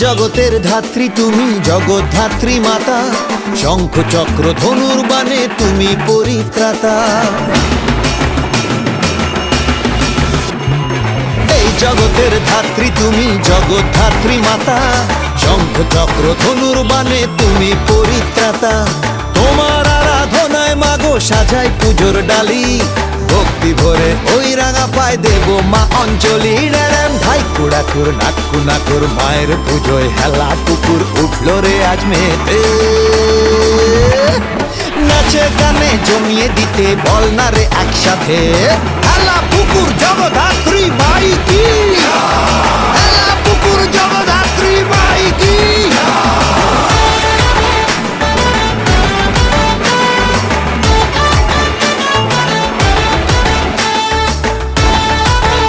জগতের ধাত্রী তুমি, জগদ্ধাত্রী মাতা, শঙ্খ চক্র ধনুর বাণে তুমি পরিত্রাতা। এই জগতের ধাত্রী তুমি, জগদ্ধাত্রী মাতা, শঙ্খ চক্র ধনুর বাণে তুমি পরিত্রাতা। তোমার আরাধনায় মাগো সাজাই পুজোর ডালি, ভক্তি ভরে ওই রাঙা পায় দেব মা অঞ্জলি। ড্যাম ধাই কুড়াকুর নাক্কু নাকুর, মায়ের পুজোয় হেলা পুকুর উঠল রে আজ মেতে। নাচে গানে জমিয়ে দিতে বল না রে একসাথে, হেলা পুকুর জগদ্ধাত্রী